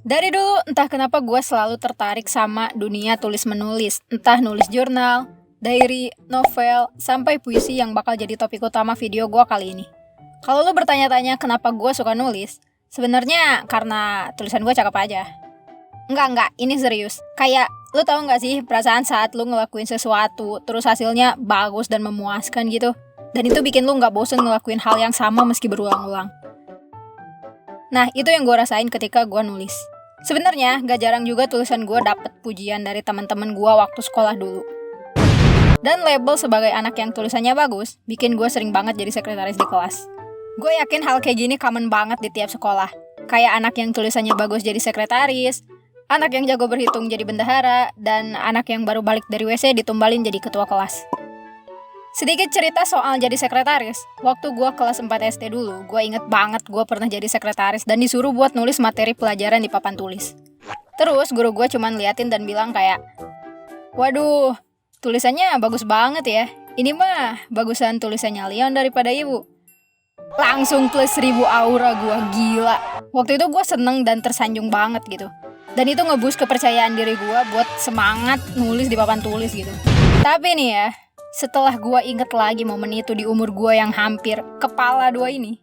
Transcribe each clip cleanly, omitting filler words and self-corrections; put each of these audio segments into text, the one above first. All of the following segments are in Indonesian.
Dari dulu entah kenapa gue selalu tertarik sama dunia tulis-menulis. Entah nulis jurnal, diary, novel, sampai puisi yang bakal jadi topik utama video gue kali ini. Kalau lu bertanya-tanya kenapa gue suka nulis, sebenarnya karena tulisan gue cakep aja. Enggak, ini serius. Kayak, lu tahu gak sih perasaan saat lu ngelakuin sesuatu, terus hasilnya bagus dan memuaskan gitu? Dan itu bikin lu gak bosen ngelakuin hal yang sama meski berulang-ulang. Nah, itu yang gue rasain ketika gue nulis. Sebenarnya gak jarang juga tulisan gue dapet pujian dari teman-teman gue waktu sekolah dulu. Dan label sebagai anak yang tulisannya bagus bikin gue sering banget jadi sekretaris di kelas. Gue yakin hal kayak gini common banget di tiap sekolah. Kayak anak yang tulisannya bagus jadi sekretaris, anak yang jago berhitung jadi bendahara, dan anak yang baru balik dari WC ditumbalin jadi ketua kelas. Sedikit cerita soal jadi sekretaris. Waktu gue kelas 4 SD dulu, gue inget banget gue pernah jadi sekretaris dan disuruh buat nulis materi pelajaran di papan tulis. Terus guru gue cuman liatin dan bilang kayak, "Waduh, tulisannya bagus banget ya. Ini mah bagusan tulisannya Leon daripada ibu." Langsung plus 1000 aura gue, gila. Waktu itu gue seneng dan tersanjung banget gitu. Dan itu ngeboost kepercayaan diri gue buat semangat nulis di papan tulis gitu. Tapi nih ya, setelah gue inget lagi momen itu di umur gue yang hampir kepala 2 ini,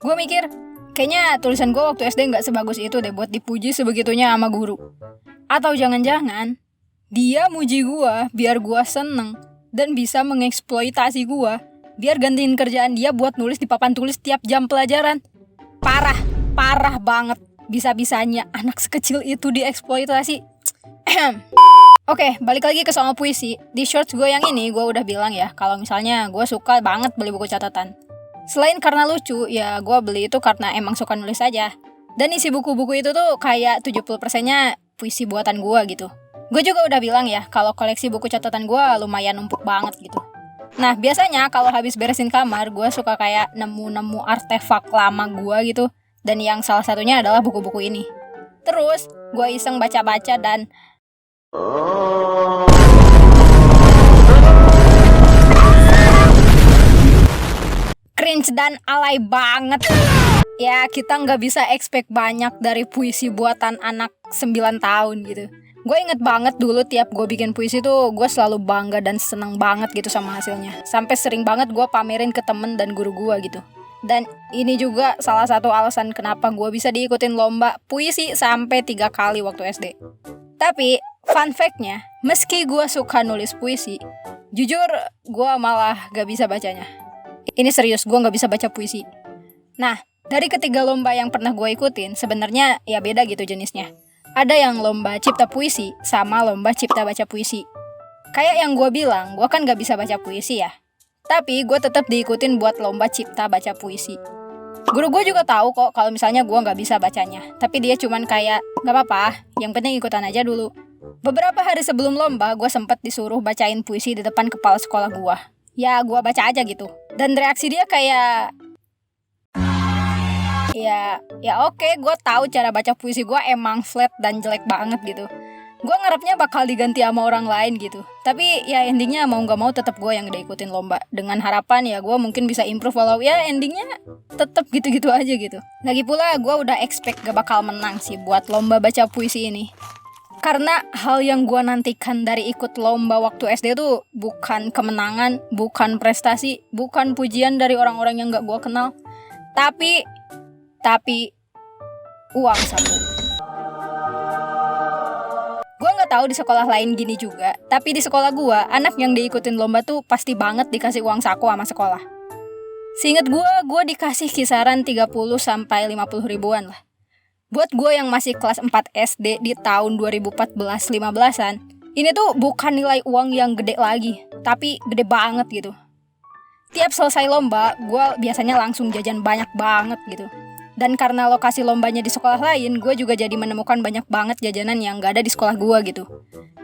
gue mikir, kayaknya tulisan gue waktu SD gak sebagus itu deh buat dipuji sebegitunya sama guru. Atau jangan-jangan, dia muji gue biar gue seneng dan bisa mengeksploitasi gue, biar gantiin kerjaan dia buat nulis di papan tulis tiap jam pelajaran. Parah banget, bisa-bisanya anak sekecil itu dieksploitasi. Oke, balik lagi ke soal puisi. Di shorts gue yang ini, gue udah bilang ya, kalau misalnya gue suka banget beli buku catatan. Selain karena lucu, ya gue beli itu karena emang suka nulis aja. Dan isi buku-buku itu tuh kayak 70%-nya puisi buatan gue gitu. Gue juga udah bilang ya, kalau koleksi buku catatan gue lumayan numpuk banget gitu. Nah, biasanya kalau habis beresin kamar, gue suka kayak nemu-nemu artefak lama gue gitu. Dan yang salah satunya adalah buku-buku ini. Terus, gue iseng baca-baca dan cringe dan alay banget. Ya, kita nggak bisa expect banyak dari puisi buatan anak 9 tahun gitu. Gue inget banget dulu tiap gue bikin puisi tuh gue selalu bangga dan seneng banget gitu sama hasilnya. Sampai sering banget gue pamerin ke temen dan guru gue gitu. Dan ini juga salah satu alasan kenapa gue bisa diikutin lomba puisi sampai 3 kali waktu SD. Tapi fun fact-nya, meski gue suka nulis puisi, jujur gue malah gak bisa bacanya. Ini serius, gue gak bisa baca puisi. Nah, dari ketiga lomba yang pernah gue ikutin, sebenarnya ya beda gitu jenisnya. Ada yang lomba cipta puisi sama lomba cipta baca puisi. Kayak yang gue bilang, gue kan gak bisa baca puisi ya. Tapi gue tetap diikutin buat lomba cipta baca puisi. Guru gue juga tahu kok kalau misalnya gue gak bisa bacanya. Tapi dia cuman kayak, gak apa-apa, yang penting ikutan aja dulu. Beberapa hari sebelum lomba, gue sempet disuruh bacain puisi di depan kepala sekolah gue. Ya, gue baca aja gitu. Dan reaksi dia kayak, Ya oke, gue tahu cara baca puisi gue emang flat dan jelek banget gitu. Gue ngarepnya bakal diganti sama orang lain gitu. Tapi ya endingnya mau gak mau tetap gue yang diikutin lomba. Dengan harapan ya gue mungkin bisa improve, walau ya endingnya tetap gitu-gitu aja gitu. Lagi pula gue udah expect gak bakal menang sih buat lomba baca puisi ini. Karena hal yang gue nantikan dari ikut lomba waktu SD tuh bukan kemenangan, bukan prestasi, bukan pujian dari orang-orang yang gak gue kenal. Tapi uang saku. Gue gak tahu di sekolah lain gini juga, tapi di sekolah gue, anak yang diikutin lomba tuh pasti banget dikasih uang saku sama sekolah. Seinget gue dikasih kisaran 30-50 ribuan lah. Buat gue yang masih kelas 4 SD di tahun 2014-15an, ini tuh bukan nilai uang yang gede lagi, tapi gede banget gitu. Tiap selesai lomba, gue biasanya langsung jajan banyak banget gitu. Dan karena lokasi lombanya di sekolah lain, gue juga jadi menemukan banyak banget jajanan yang gak ada di sekolah gue gitu.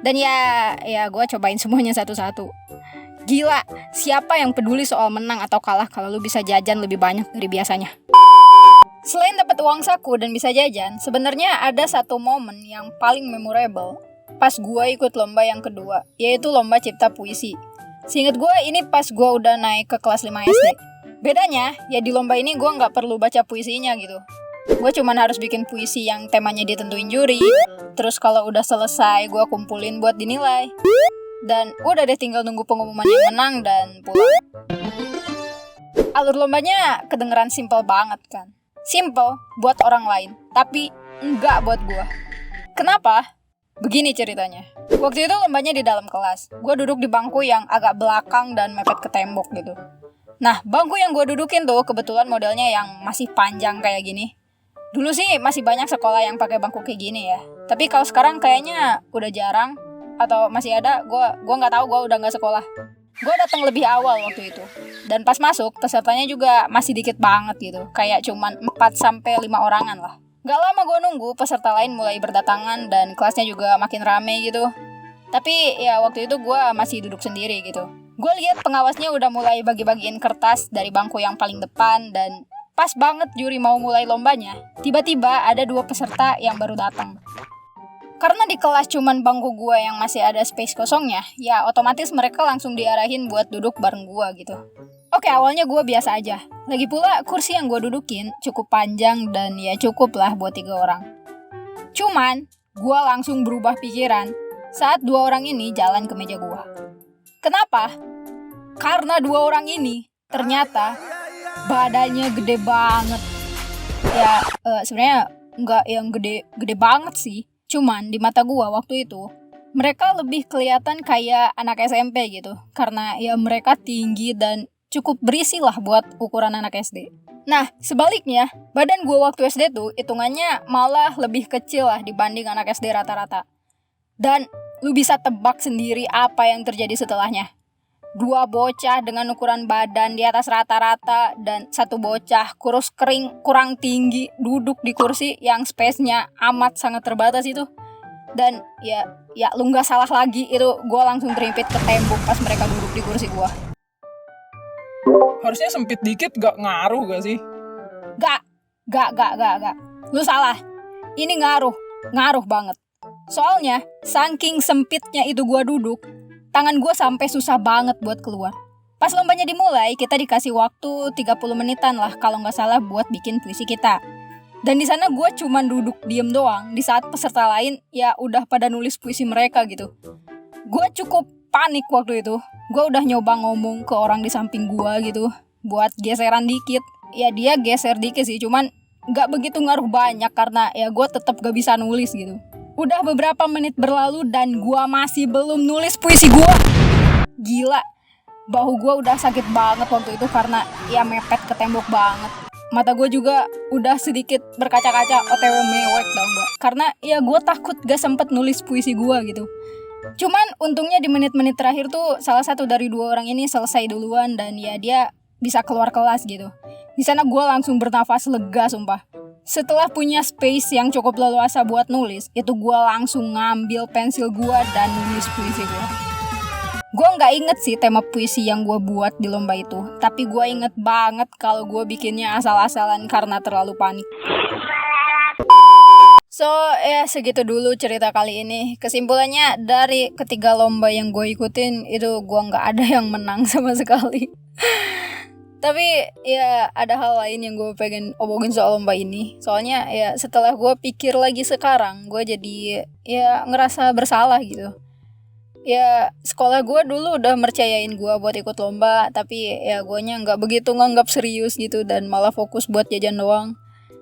Dan ya gue cobain semuanya satu-satu. Gila, siapa yang peduli soal menang atau kalah kalau lu bisa jajan lebih banyak dari biasanya? Selain dapat uang saku dan bisa jajan, sebenarnya ada satu momen yang paling memorable pas gue ikut lomba yang kedua, yaitu lomba cipta puisi. Seinget gue ini pas gue udah naik ke kelas 5 SD. Bedanya, ya di lomba ini gue gak perlu baca puisinya gitu. Gue cuman harus bikin puisi yang temanya ditentuin juri. Terus kalau udah selesai, gue kumpulin buat dinilai. Dan udah deh tinggal nunggu pengumuman yang menang dan pulang. Alur lombanya kedengeran simple banget kan. Simple buat orang lain, tapi enggak buat gue. Kenapa? Begini ceritanya. Waktu itu lombanya di dalam kelas. Gue duduk di bangku yang agak belakang dan mepet ke tembok gitu. Nah, bangku yang gue dudukin tuh kebetulan modelnya yang masih panjang kayak gini. Dulu sih masih banyak sekolah yang pakai bangku kayak gini ya. Tapi kalau sekarang kayaknya udah jarang. Atau masih ada, gue nggak tahu, gue udah nggak sekolah. Gue datang lebih awal waktu itu. Dan pas masuk, pesertanya juga masih dikit banget gitu. Kayak cuman 4-5 orangan lah. Gak lama gue nunggu, peserta lain mulai berdatangan dan kelasnya juga makin rame gitu. Tapi ya waktu itu gue masih duduk sendiri gitu. Gue lihat pengawasnya udah mulai bagi-bagiin kertas dari bangku yang paling depan. Dan pas banget juri mau mulai lombanya, tiba-tiba ada 2 peserta yang baru datang. Karena di kelas cuman bangku gue yang masih ada space kosongnya, ya otomatis mereka langsung diarahin buat duduk bareng gue gitu. Oke, awalnya gue biasa aja. Lagi pula kursi yang gue dudukin cukup panjang dan ya cukup lah buat 3 orang. Cuman, gue langsung berubah pikiran saat 2 orang ini jalan ke meja gue. Kenapa? Karena 2 orang ini ternyata badannya gede banget. Ya, sebenarnya nggak yang gede banget sih. Cuman di mata gua waktu itu mereka lebih kelihatan kayak anak SMP gitu. Karena ya mereka tinggi dan cukup berisi lah buat ukuran anak SD. Nah, sebaliknya, badan gua waktu SD tuh hitungannya malah lebih kecil lah dibanding anak SD rata-rata. Dan lu bisa tebak sendiri apa yang terjadi setelahnya. 2 bocah dengan ukuran badan di atas rata-rata dan 1 bocah kurus kering kurang tinggi duduk di kursi yang space-nya amat sangat terbatas itu. Dan ya lu nggak salah lagi, itu gue langsung terimpit ke tembok pas mereka duduk di kursi gue. Harusnya sempit dikit gak ngaruh gak sih? Gak. Lu salah. Ini ngaruh banget. Soalnya saking sempitnya itu gue duduk, tangan gue sampai susah banget buat keluar. Pas lombanya dimulai, kita dikasih waktu 30 menitan lah kalau nggak salah buat bikin puisi kita. Dan di sana gue cuman duduk diem doang di saat peserta lain ya udah pada nulis puisi mereka gitu. Gue cukup panik waktu itu. Gue udah nyoba ngomong ke orang di samping gue gitu buat geseran dikit. Ya dia geser dikit sih, cuman nggak begitu ngaruh banyak karena ya gue tetap gak bisa nulis gitu. Udah beberapa menit berlalu dan gua masih belum nulis puisi gua. Gila, bahu gua udah sakit banget waktu itu karena ya mepet ke tembok banget. Mata gua juga udah sedikit berkaca-kaca, OTW mewek tau gak. Karena ya gua takut gak sempet nulis puisi gua gitu. Cuman untungnya di menit-menit terakhir tuh salah satu dari 2 orang ini selesai duluan dan ya dia bisa keluar kelas gitu. Di sana gua langsung bernafas lega sumpah. Setelah punya space yang cukup leluasa buat nulis, itu gue langsung ngambil pensil gue dan nulis puisi gue. Gue gak inget sih tema puisi yang gue buat di lomba itu, tapi gue inget banget kalau gue bikinnya asal-asalan karena terlalu panik. So, ya segitu dulu cerita kali ini. Kesimpulannya, dari ketiga lomba yang gue ikutin, itu gue gak ada yang menang sama sekali. Tapi ya ada hal lain yang gue pengen omongin soal lomba ini. Soalnya ya setelah gue pikir lagi sekarang, gue jadi ya ngerasa bersalah gitu. Ya sekolah gue dulu udah mercayain gue buat ikut lomba, tapi ya guanya gak begitu nganggap serius gitu dan malah fokus buat jajan doang.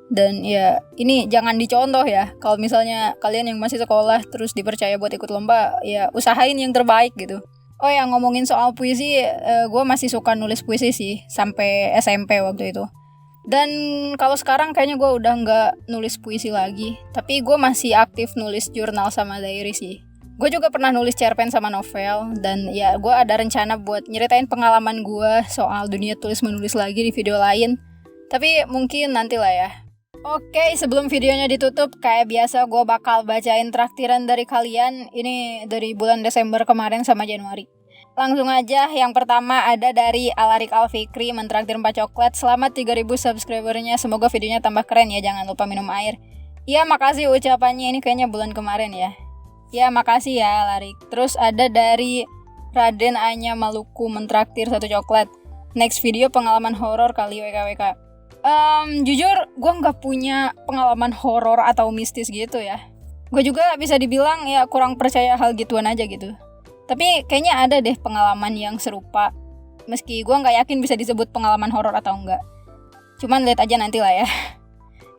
Dan ya ini jangan dicontoh ya. Kalau misalnya kalian yang masih sekolah terus dipercaya buat ikut lomba, ya usahain yang terbaik gitu. Oh ya, ngomongin soal puisi, gue masih suka nulis puisi sih sampai SMP waktu itu. Dan kalau sekarang kayaknya gue udah nggak nulis puisi lagi, tapi gue masih aktif nulis jurnal sama diary sih. Gue juga pernah nulis cerpen sama novel, dan ya gue ada rencana buat nyeritain pengalaman gue soal dunia tulis menulis lagi di video lain. Tapi mungkin nantilah ya. Oke, sebelum videonya ditutup, kayak biasa gue bakal bacain traktiran dari kalian. Ini dari bulan Desember kemarin sama Januari. Langsung aja, yang pertama ada dari Alarik Alfikri, mentraktir 4 coklat. Selamat 3000 subscribernya, semoga videonya tambah keren ya, jangan lupa minum air. Ya makasih ucapannya, ini kayaknya bulan kemarin ya. Ya makasih ya Alarik. Terus ada dari Raden Anya Maluku, mentraktir 1 coklat. Next video pengalaman horor kali WKWK. Jujur gue nggak punya pengalaman horor atau mistis gitu ya. Gue juga bisa dibilang ya kurang percaya hal gituan aja gitu. Tapi kayaknya ada deh pengalaman yang serupa. Meski gue nggak yakin bisa disebut pengalaman horor atau enggak. Cuman lihat aja nanti lah ya.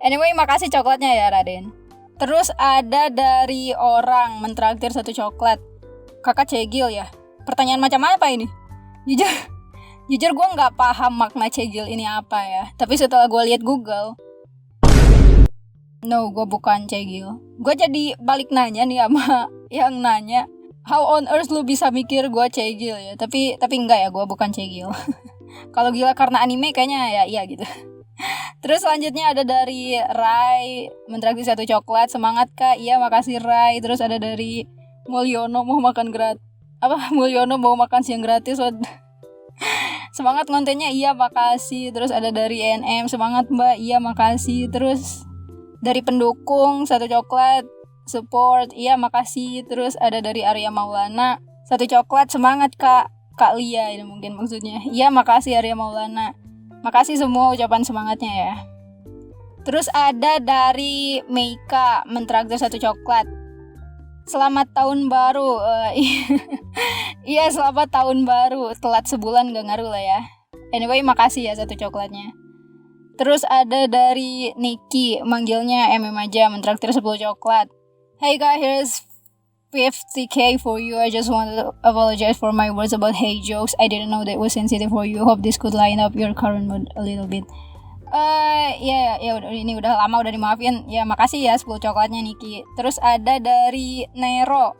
Anyway, makasih coklatnya ya Raden. Terus ada dari orang mentraktir 1 coklat. Kakak cegil ya? Pertanyaan macam apa ini? Jujur gue nggak paham makna cegil ini apa ya. Tapi setelah gue lihat Google, no, gue bukan cegil. Gue jadi balik nanya nih sama yang nanya, how on earth lu bisa mikir gue cegil ya? Tapi enggak ya, gue bukan cegil. Kalau gila karena anime kayaknya ya iya gitu. Terus selanjutnya ada dari Rai, mentraktir 1 coklat. Semangat kak, iya makasih Rai. Terus ada dari Mulyono, mau makan Mulyono mau makan siang gratis. Semangat kontennya, iya makasih. Terus ada dari NM, semangat mbak, iya makasih. Terus dari pendukung 1 coklat, support, iya makasih. Terus ada dari Arya Maulana, 1 coklat, semangat kak Lia ini mungkin maksudnya. Iya makasih Arya Maulana. Makasih semua ucapan semangatnya ya. Terus ada dari Meika, mentraktir 1 coklat. Selamat tahun baru. Iya selamat tahun baru. Telat sebulan gak ngaruh lah ya. Anyway makasih ya 1 coklatnya. Terus ada dari Niki, manggilnya MM aja, mentraktir 10 coklat. Hey guys, here's 50k for you. I just want to apologize for my words about hate jokes. I didn't know that was sensitive for you. Hope this could line up your current mood a little bit. Ya udah, ini udah lama udah dimaafin. Ya makasih ya 10 coklatnya Niki. Terus ada dari Nero,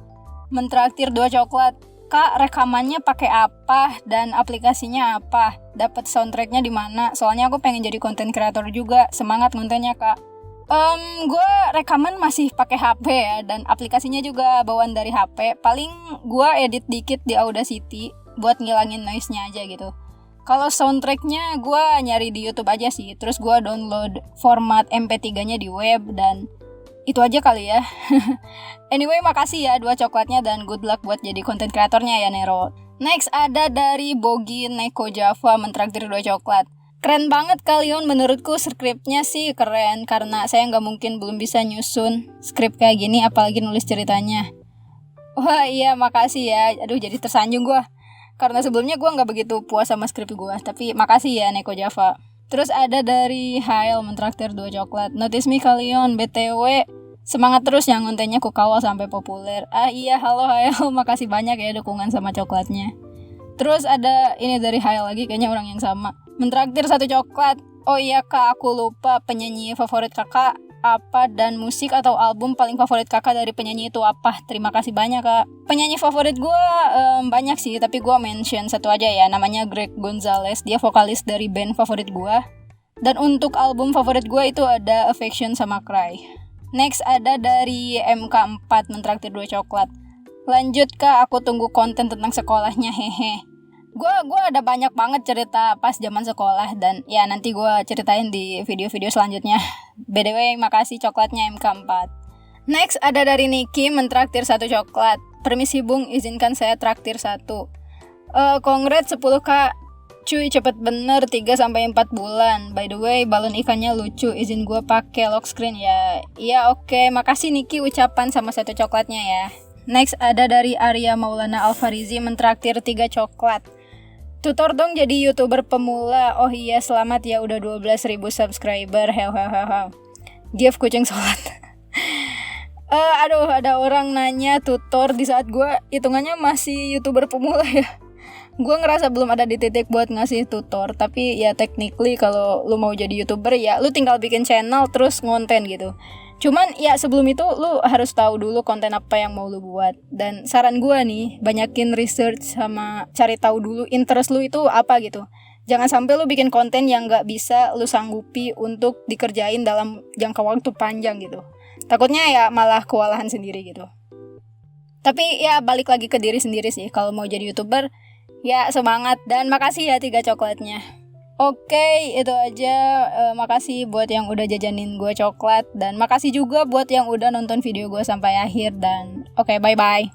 mentraktir 2 coklat. Kak, rekamannya pakai apa dan aplikasinya apa? Dapat soundtracknya di mana? Soalnya aku pengen jadi content creator juga. Semangat kontennya kak. Gue rekaman masih pakai HP ya, dan aplikasinya juga bawaan dari HP. Paling gue edit dikit di Audacity buat ngilangin noise-nya aja gitu. Kalau soundtracknya gue nyari di YouTube aja sih. Terus gue download format MP3-nya di web, dan itu aja kali ya. Anyway, makasih ya 2 coklatnya, dan good luck buat jadi content kreatornya ya Nero. Next ada dari Bogi Neko Java, mentraktir 2 coklat. Keren banget kalian, menurutku skripnya sih keren. Karena saya nggak mungkin belum bisa nyusun skrip kayak gini, apalagi nulis ceritanya. Wah iya makasih ya. Aduh jadi tersanjung gue. Karena sebelumnya gue nggak begitu puas sama skrip gue. Tapi makasih ya Neko Java. Terus ada dari Hail, mentraktir 2 coklat. Notice me kalian, BTW semangat terus yang kontennya ku kawal sampai populer. Iya halo Hail, makasih banyak ya dukungan sama coklatnya. Terus ada ini dari Hail lagi, kayaknya orang yang sama. Mentraktir 1 coklat. Oh iya kak, aku lupa penyanyi favorit kakak apa, dan musik atau album paling favorit kakak dari penyanyi itu apa. Terima kasih banyak kak. Penyanyi favorit gue banyak sih, tapi gue mention satu aja ya, namanya Greg Gonzalez. Dia vokalis dari band favorit gue. Dan untuk album favorit gue itu ada Affection sama Cry. Next ada dari MK4, mentraktir 2 coklat. Lanjut kak, aku tunggu konten tentang sekolahnya, hehe. Gue ada banyak banget cerita pas zaman sekolah, dan ya nanti gue ceritain di video-video selanjutnya. BTW makasih coklatnya MK4. Next ada dari Niki, mentraktir 1 coklat. Permisi bung, izinkan saya traktir 1. Congrats 10 kak. Cuy cepet bener, 3-4 bulan. By the way balon ikannya lucu, izin gue pakai lock screen ya. Iya oke, makasih Niki ucapan sama 1 coklatnya ya. Next ada dari Arya Maulana Alfarizi, mentraktir 3 coklat. Tutor dong jadi YouTuber pemula. Oh iya selamat ya udah 12.000 subscriber. Hehehe. Give kucing sholat. Aduh ada orang nanya tutor di saat gue hitungannya masih YouTuber pemula ya. Gue ngerasa belum ada di titik buat ngasih tutor. Tapi ya technically kalau lu mau jadi YouTuber ya lu tinggal bikin channel terus ngonten gitu. Cuman ya sebelum itu lu harus tahu dulu konten apa yang mau lu buat. Dan saran gue nih, banyakin research sama cari tahu dulu interest lu itu apa gitu. Jangan sampai lu bikin konten yang gak bisa lu sanggupi untuk dikerjain dalam jangka waktu panjang gitu. Takutnya ya malah kewalahan sendiri gitu. Tapi ya balik lagi ke diri sendiri sih. Kalau mau jadi YouTuber ya semangat, dan makasih ya 3 coklatnya. Oke, itu aja. Makasih buat yang udah jajanin gue coklat, dan makasih juga buat yang udah nonton video gue sampai akhir. Dan oke, bye-bye.